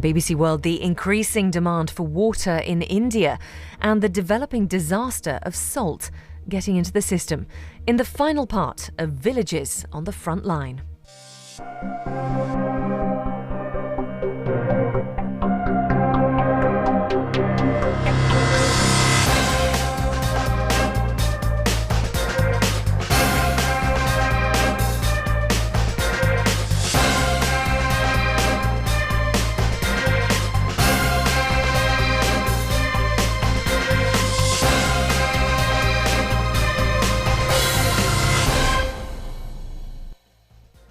BBC World, the increasing demand for water in India and the developing disaster of salt getting into the system in the final part of Villages on the Front Line.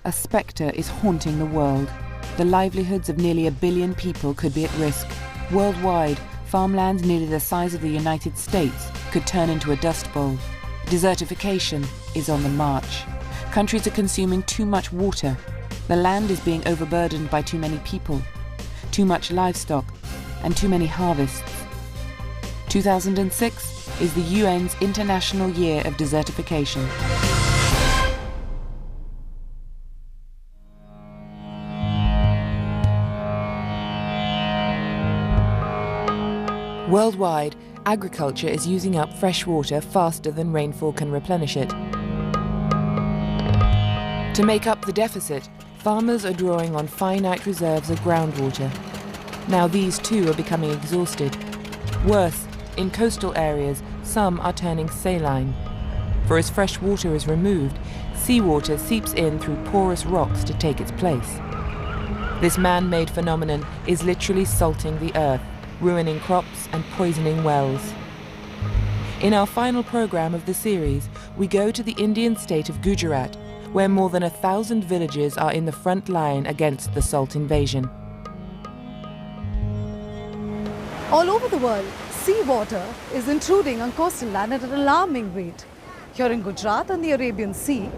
A spectre is haunting the world. The livelihoods of nearly 1 billion people could be at risk. Worldwide, farmlands nearly the size of the United States could turn into a dust bowl. Desertification is on the march. Countries are consuming too much water. The land is being overburdened by too many people, too much livestock, and too many harvests. 2006 is the UN's International Year of Desertification. Worldwide, agriculture is using up fresh water faster than rainfall can replenish it. To make up the deficit, farmers are drawing on finite reserves of groundwater. Now these too are becoming exhausted. Worse, in coastal areas, some are turning saline. For as fresh water is removed, seawater seeps in through porous rocks to take its place. This man-made phenomenon is literally salting the earth, ruining crops and poisoning wells. In our final programme of the series, we go to the Indian state of Gujarat, where more than 1,000 villages are in the front line against the salt invasion. All over the world, seawater is intruding on coastal land at an alarming rate. Here in Gujarat on the Arabian Sea,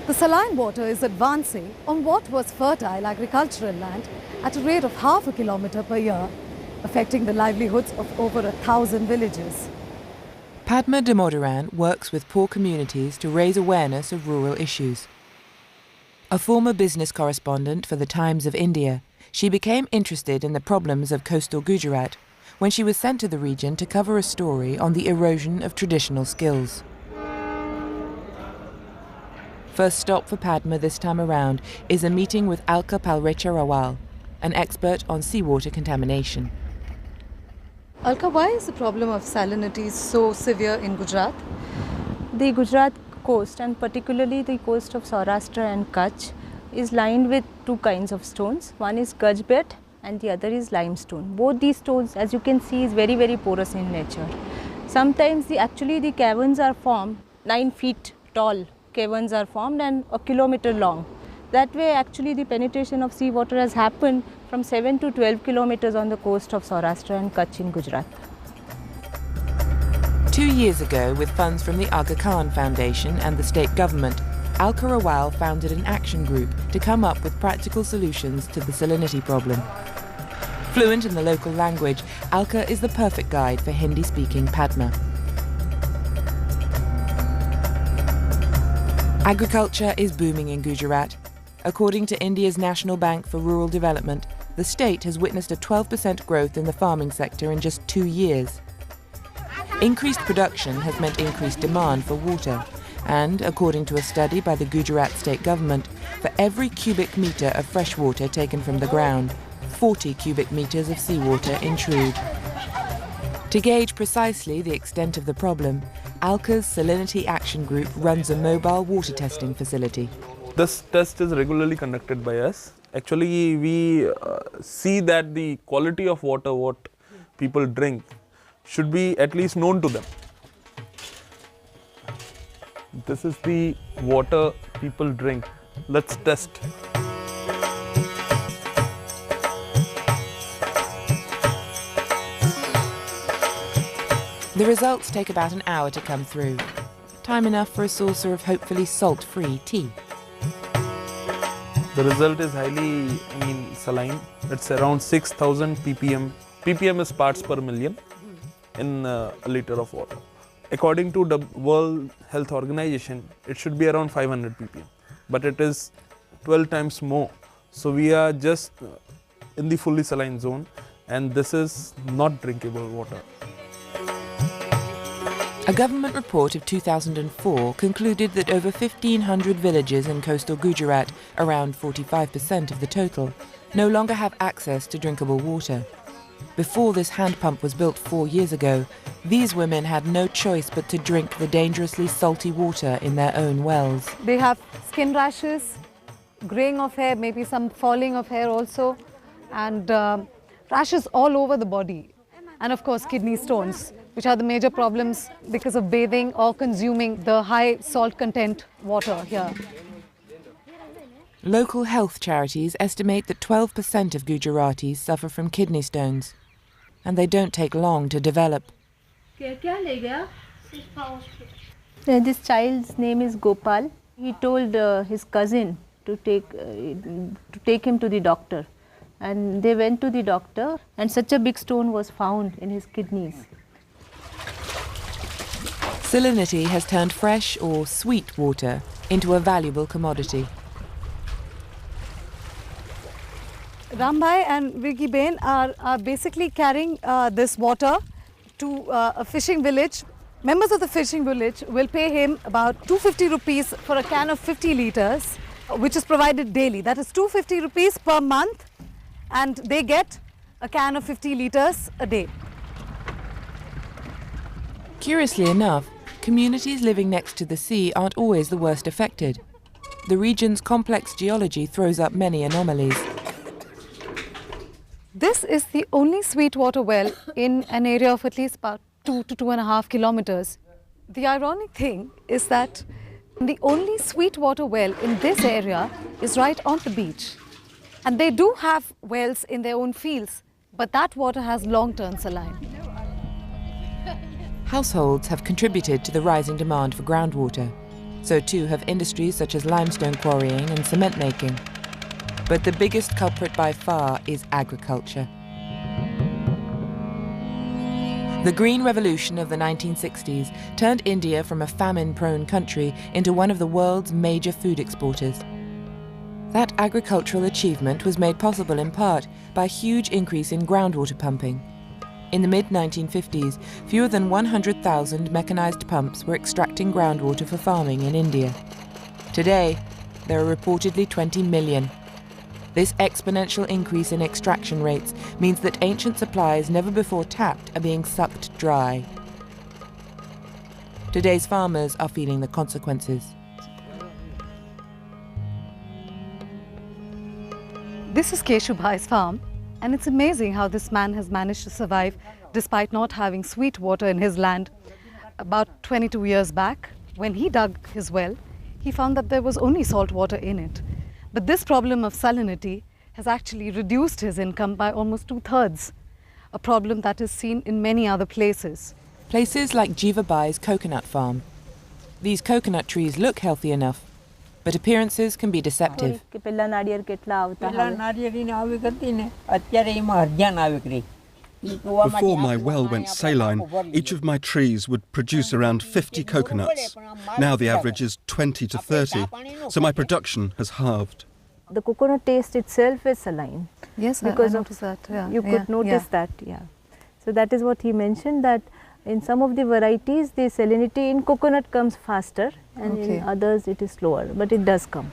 the saline water is advancing on what was fertile agricultural land at a rate of half a kilometre per year, affecting the livelihoods of over 1,000 villages. Padma Damodaran works with poor communities to raise awareness of rural issues. A former business correspondent for the Times of India, she became interested in the problems of coastal Gujarat when she was sent to the region to cover a story on the erosion of traditional skills. First stop for Padma this time around is a meeting with Alka Palrecharawal, an expert on seawater contamination. Alka, why is the problem of salinity so severe in Gujarat? The Gujarat coast, and particularly the coast of Saurashtra and Kutch, is lined with two kinds of stones. One is gajbet and the other is limestone. Both these stones, as you can see, is very, very porous in nature. Sometimes actually the caverns are formed, 9 feet tall caverns are formed and a kilometre long. That way actually the penetration of seawater has happened from 7 to 12 kilometres on the coast of Saurashtra and Kutch in Gujarat. 2 years ago, with funds from the Aga Khan Foundation and the state government, Alka Rawal founded an action group to come up with practical solutions to the salinity problem. Fluent in the local language, Alka is the perfect guide for Hindi-speaking Padma. Agriculture is booming in Gujarat. According to India's National Bank for Rural Development, the state has witnessed a 12% growth in the farming sector in just 2 years. Increased production has meant increased demand for water, and according to a study by the Gujarat state government, for every cubic metre of fresh water taken from the ground, 40 cubic metres of seawater intrude. To gauge precisely the extent of the problem, Alka's Salinity Action Group runs a mobile water testing facility. This test is regularly conducted by us. Actually, we see that the quality of water what people drink should be at least known to them. This is the water people drink. Let's test. The results take about an hour to come through. Time enough for a saucer of hopefully salt-free tea. The result is highly, saline. It's around 6,000 ppm. ppm is parts per million in a liter of water. According to the World Health Organization, it should be around 500 ppm, but it is 12 times more. So we are just in the fully saline zone, and this is not drinkable water. A government report of 2004 concluded that over 1,500 villages in coastal Gujarat, around 45% of the total, no longer have access to drinkable water. Before this hand pump was built 4 years ago, these women had no choice but to drink the dangerously salty water in their own wells. They have skin rashes, graying of hair, maybe some falling of hair also, and rashes all over the body. And of course, kidney stones, which are the major problems because of bathing or consuming the high salt content water here. Local health charities estimate that 12% of Gujaratis suffer from kidney stones, and they don't take long to develop. This child's name is Gopal. He told his cousin to take him to the doctor, and they went to the doctor, and such a big stone was found in his kidneys. Salinity has turned fresh or sweet water into a valuable commodity. Rambhai and Virgi Bain are basically carrying this water to a fishing village. Members of the fishing village will pay him about 250 rupees for a can of 50 litres, which is provided daily. That is 250 rupees per month, and they get a can of 50 litres a day. Curiously enough, communities living next to the sea aren't always the worst affected. The region's complex geology throws up many anomalies. This is the only sweet water well in an area of at least about 2 to 2.5 kilometres. The ironic thing is that the only sweet water well in this area is right on the beach. And they do have wells in their own fields, but that water has long turned saline. Households have contributed to the rising demand for groundwater. So too have industries such as limestone quarrying and cement making. But the biggest culprit by far is agriculture. The Green Revolution of the 1960s turned India from a famine-prone country into one of the world's major food exporters. That agricultural achievement was made possible in part by a huge increase in groundwater pumping. In the mid-1950s, fewer than 100,000 mechanized pumps were extracting groundwater for farming in India. Today, there are reportedly 20 million. This exponential increase in extraction rates means that ancient supplies never before tapped are being sucked dry. Today's farmers are feeling the consequences. This is Keshubhai's farm, and it's amazing how this man has managed to survive despite not having sweet water in his land. About 22 years back, when he dug his well, he found that there was only salt water in it. But this problem of salinity has actually reduced his income by almost 2/3, a problem that is seen in many other places. Places like Jeevabai's coconut farm. These coconut trees look healthy enough, but appearances can be deceptive. Before my well went saline, each of my trees would produce around 50 coconuts. Now the average is 20 to 30, so my production has halved. The coconut taste itself is saline. Yes, because I noticed that. Yeah, you could notice that, yeah. So that is what he mentioned, that in some of the varieties, the salinity in coconut comes faster, and in others it is slower, but it does come.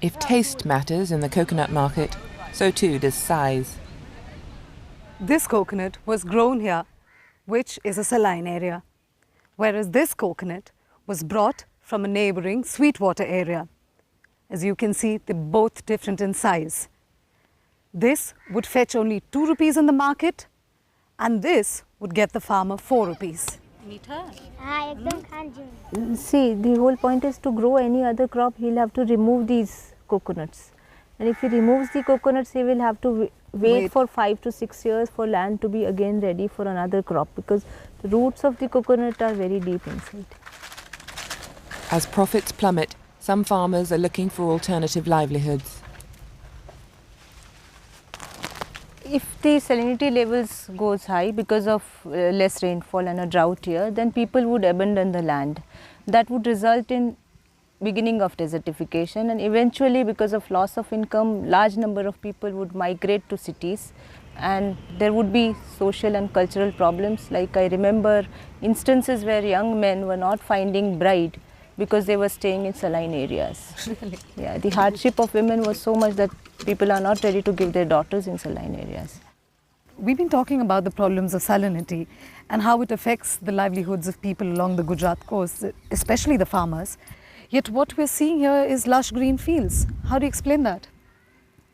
If taste matters in the coconut market, so too does size. This coconut was grown here, which is a saline area, whereas this coconut was brought from a neighbouring sweetwater area. As you can see, they're both different in size. This would fetch only 2 rupees in the market, and this would get the farmer 4 rupees. See, the whole point is to grow any other crop, he'll have to remove these coconuts. And if he removes the coconuts, he will have to wait for 5 to 6 years for land to be again ready for another crop, because the roots of the coconut are very deep inside. As profits plummet, some farmers are looking for alternative livelihoods. If the salinity levels goes high because of less rainfall and a drought here, then people would abandon the land. That would result in beginning of desertification, and eventually because of loss of income, large number of people would migrate to cities, and there would be social and cultural problems. Like I remember instances where young men were not finding bride because they were staying in saline areas. Really? Yeah, the hardship of women was so much that people are not ready to give their daughters in saline areas. We've been talking about the problems of salinity and how it affects the livelihoods of people along the Gujarat coast, especially the farmers. Yet what we're seeing here is lush green fields. How do you explain that?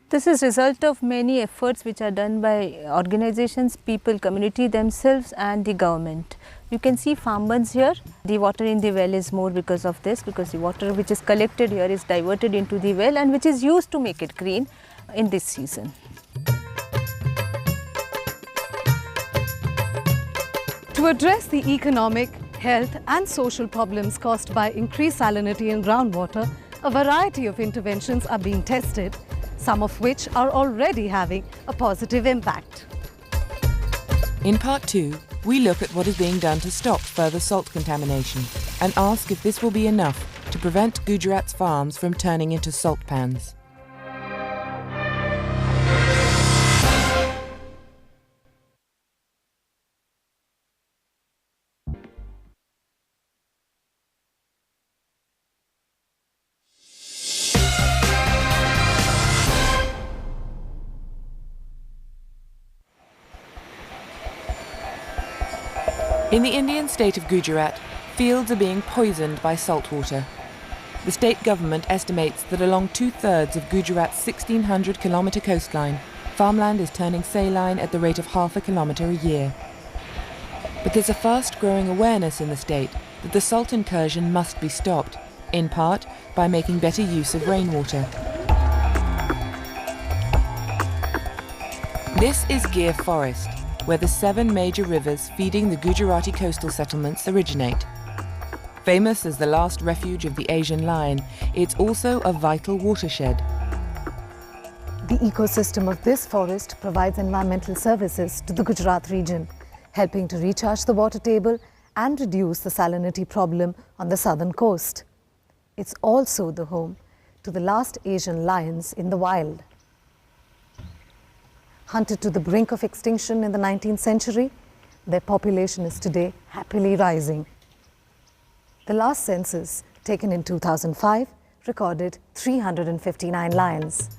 This is result of many efforts which are done by organizations, people, community themselves and the government. You can see farmers here. The water in the well is more because of this, because the water which is collected here is diverted into the well and which is used to make it green in this season. To address the economic, health and social problems caused by increased salinity in groundwater, a variety of interventions are being tested, some of which are already having a positive impact. In part 2, we look at what is being done to stop further salt contamination and ask if this will be enough to prevent Gujarat's farms from turning into salt pans. In the Indian state of Gujarat, fields are being poisoned by salt water. The state government estimates that along 2/3 of Gujarat's 1,600-kilometre coastline, farmland is turning saline at the rate of half a kilometre a year. But there's a fast-growing awareness in the state that the salt incursion must be stopped, in part by making better use of rainwater. This is Gir Forest, where the 7 major rivers feeding the Gujarati coastal settlements originate. Famous as the last refuge of the Asian lion, it's also a vital watershed. The ecosystem of this forest provides environmental services to the Gujarat region, helping to recharge the water table and reduce the salinity problem on the southern coast. It's also the home to the last Asian lions in the wild. Hunted to the brink of extinction in the 19th century, their population is today happily rising. The last census, taken in 2005, recorded 359 lions.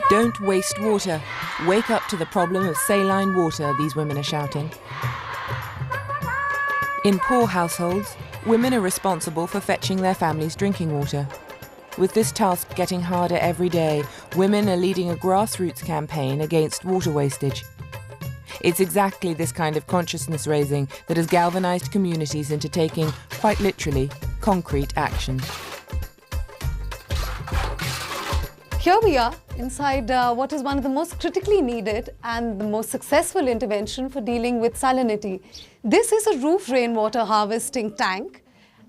Don't waste water. Wake up to the problem of saline water, these women are shouting. In poor households, women are responsible for fetching their families' drinking water. With this task getting harder every day, women are leading a grassroots campaign against water wastage. It's exactly this kind of consciousness raising that has galvanized communities into taking, quite literally, concrete action. Here we are inside what is one of the most critically needed and the most successful intervention for dealing with salinity. This is a roof rainwater harvesting tank,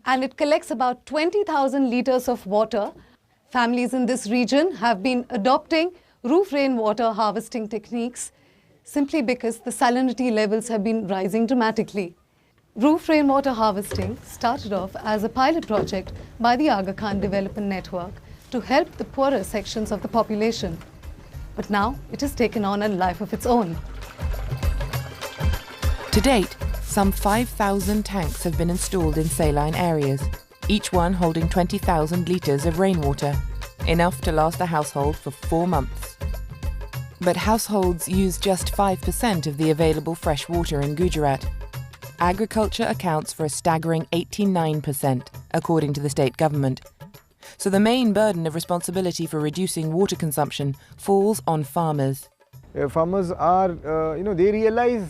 and it collects about 20,000 litres of water. Families in this region have been adopting roof rainwater harvesting techniques simply because the salinity levels have been rising dramatically. Roof rainwater harvesting started off as a pilot project by the Aga Khan Development Network to help the poorer sections of the population. But now it has taken on a life of its own. To date, some 5,000 tanks have been installed in saline areas, each one holding 20,000 litres of rainwater, enough to last a household for 4 months. But households use just 5% of the available fresh water in Gujarat. Agriculture accounts for a staggering 89%, according to the state government. So the main burden of responsibility for reducing water consumption falls on farmers. Farmers are, they realize,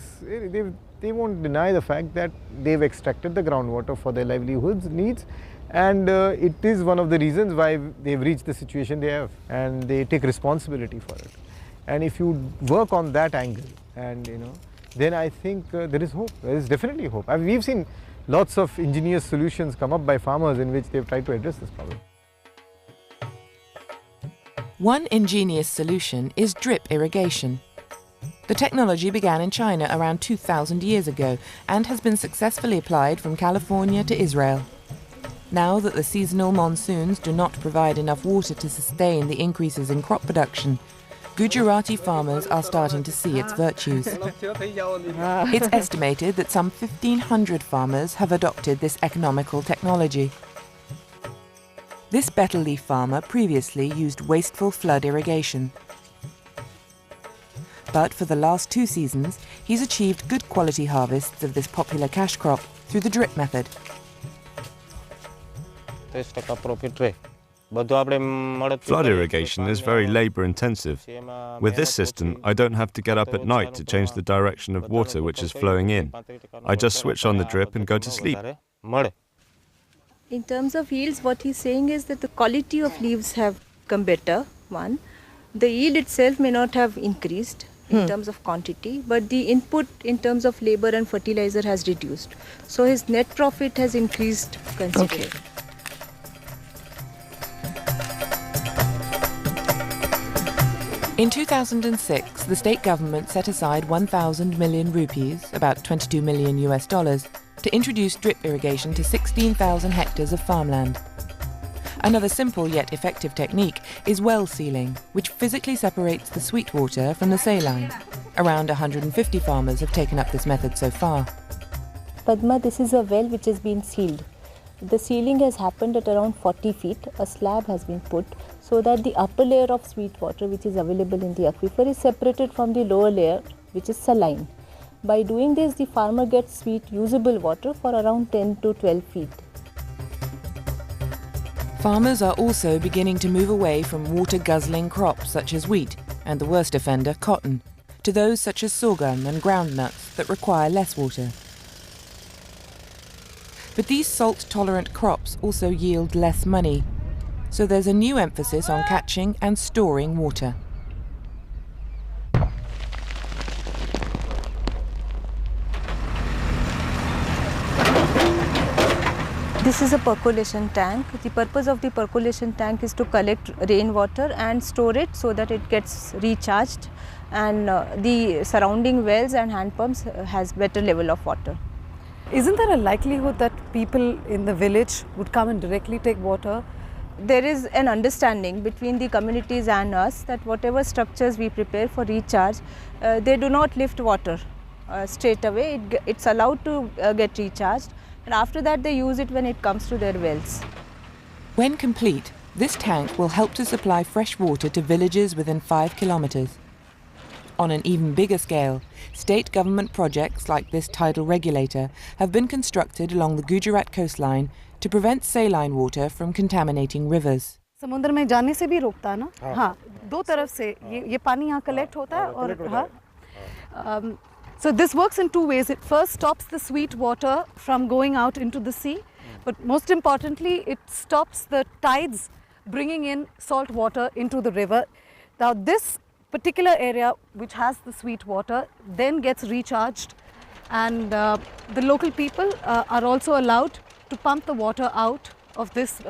they won't deny the fact that they've extracted the groundwater for their livelihoods needs, and it is one of the reasons why they've reached the situation they have, and they take responsibility for it. And if you work on that angle, and then I think there is hope. There is definitely hope. We've seen lots of ingenious solutions come up by farmers in which they've tried to address this problem. One ingenious solution is drip irrigation. The technology began in China around 2,000 years ago and has been successfully applied from California to Israel. Now that the seasonal monsoons do not provide enough water to sustain the increases in crop production, Gujarati farmers are starting to see its virtues. It's estimated that some 1,500 farmers have adopted this economical technology. This betel leaf farmer previously used wasteful flood irrigation. But for the last 2 seasons, he's achieved good quality harvests of this popular cash crop through the drip method. Flood irrigation is very labour intensive. With this system, I don't have to get up at night to change the direction of water which is flowing in. I just switch on the drip and go to sleep. In terms of yields, what he's saying is that the quality of leaves have become better, one. The yield itself may not have increased in terms of quantity, but the input in terms of labour and fertilizer has reduced. So his net profit has increased considerably. Okay. In 2006, the state government set aside 1,000 million rupees, about 22 million US dollars, to introduce drip irrigation to 16,000 hectares of farmland. Another simple yet effective technique is well sealing, which physically separates the sweet water from the saline. Around 150 farmers have taken up this method so far. Padma, this is a well which has been sealed. The sealing has happened at around 40 feet. A slab has been put so that the upper layer of sweet water which is available in the aquifer is separated from the lower layer which is saline. By doing this, the farmer gets sweet usable water for around 10 to 12 feet. Farmers are also beginning to move away from water-guzzling crops such as wheat and the worst offender, cotton, to those such as sorghum and groundnuts that require less water. But these salt-tolerant crops also yield less money, so there's a new emphasis on catching and storing water. This is a percolation tank. The purpose of the percolation tank is to collect rainwater and store it so that it gets recharged, and the surrounding wells and hand pumps has better level of water. Isn't there a likelihood that people in the village would come and directly take water? There is an understanding between the communities and us that whatever structures we prepare for recharge, they do not lift water straight away. It's allowed to get recharged, and after that they use it when it comes to their wells. When complete, this tank will help to supply fresh water to villages within 5 kilometres. On an even bigger scale, state government projects like this tidal regulator have been constructed along the Gujarat coastline to prevent saline water from contaminating rivers. समुद्र में जाने से भी रोकता है ना? हाँ, दो तरफ से ये पानी यहाँ collect होता है और हाँ. So this works in 2 ways. It first stops the sweet water from going out into the sea, but most importantly, it stops the tides bringing in salt water into the river. Now this particular area which has the sweet water then gets recharged, and the local people are also allowed to pump the water out of this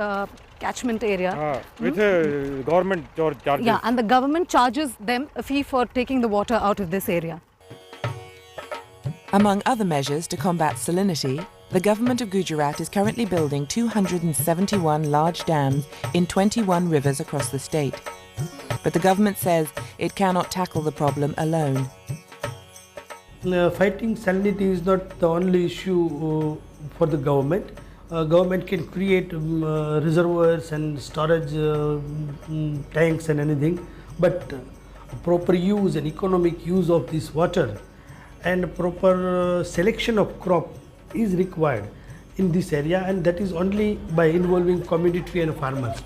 catchment area. With government charges. Yeah, and the government charges them a fee for taking the water out of this area. Among other measures to combat salinity, the government of Gujarat is currently building 271 large dams in 21 rivers across the state. But the government says it cannot tackle the problem alone. Fighting salinity is not the only issue for the government. Government can create reservoirs and storage tanks and anything, but proper use and economic use of this water and proper selection of crop is required in this area, and that is only by involving community and farmers.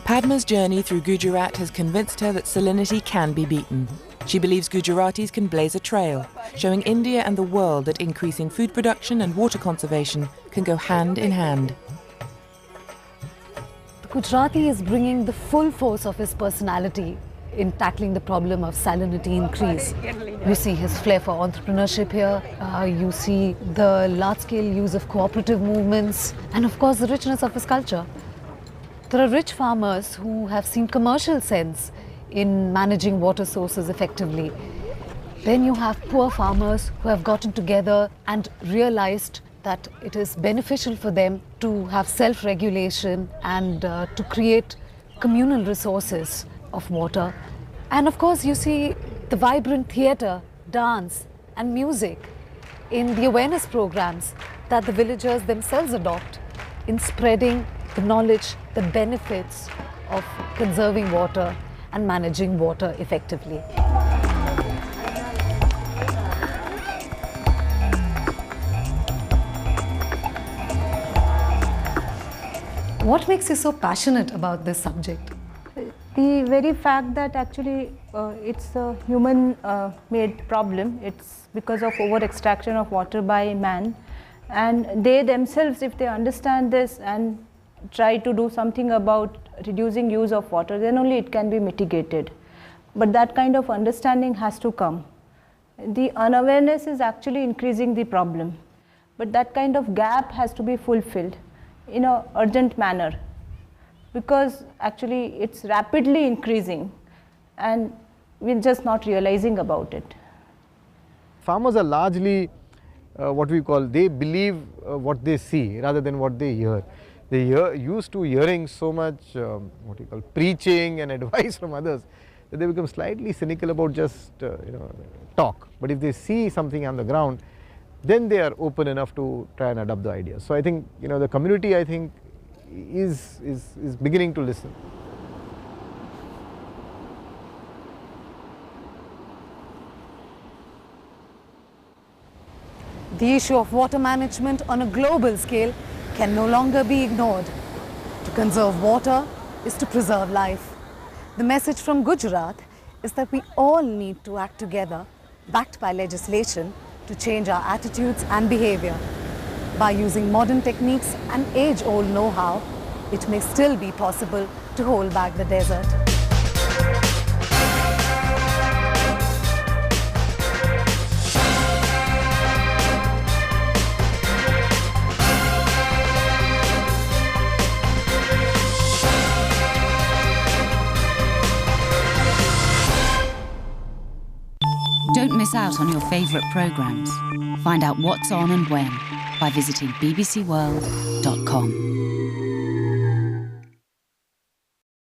Padma's journey through Gujarat has convinced her that salinity can be beaten. She believes Gujaratis can blaze a trail, showing India and the world that increasing food production and water conservation can go hand in hand. The Gujarati is bringing the full force of his personality in tackling the problem of salinity increase. You see his flair for entrepreneurship here, you see the large-scale use of cooperative movements, and of course the richness of his culture. There are rich farmers who have seen commercial sense in managing water sources effectively. Then you have poor farmers who have gotten together and realized that it is beneficial for them to have self-regulation and to create communal resources of water. And of course, you see the vibrant theatre, dance and music in the awareness programs that the villagers themselves adopt in spreading the knowledge, the benefits of conserving water and managing water effectively. What makes you so passionate about this subject? The very fact that actually it's a human-made problem. It's because of over-extraction of water by man, and they themselves, if they understand this and try to do something about reducing use of water, then only it can be mitigated. But that kind of understanding has to come. The unawareness is actually increasing the problem, but that kind of gap has to be fulfilled in an urgent manner, because actually it's rapidly increasing and we're just not realizing about it. Farmers are largely what we call, they believe what they see rather than what they hear. They used to hearing so much what you call preaching and advice from others that they become slightly cynical about just talk. But if they see something on the ground, then they are open enough to try and adopt the ideas. So I think the community, I think, is beginning to listen. The issue of water management on a global scale can no longer be ignored. To conserve water is to preserve life. The message from Gujarat is that we all need to act together, backed by legislation, to change our attitudes and behavior. By using modern techniques and age-old know-how, it may still be possible to hold back the desert. Don't miss out on your favourite programmes. Find out what's on and when by visiting bbcworld.com.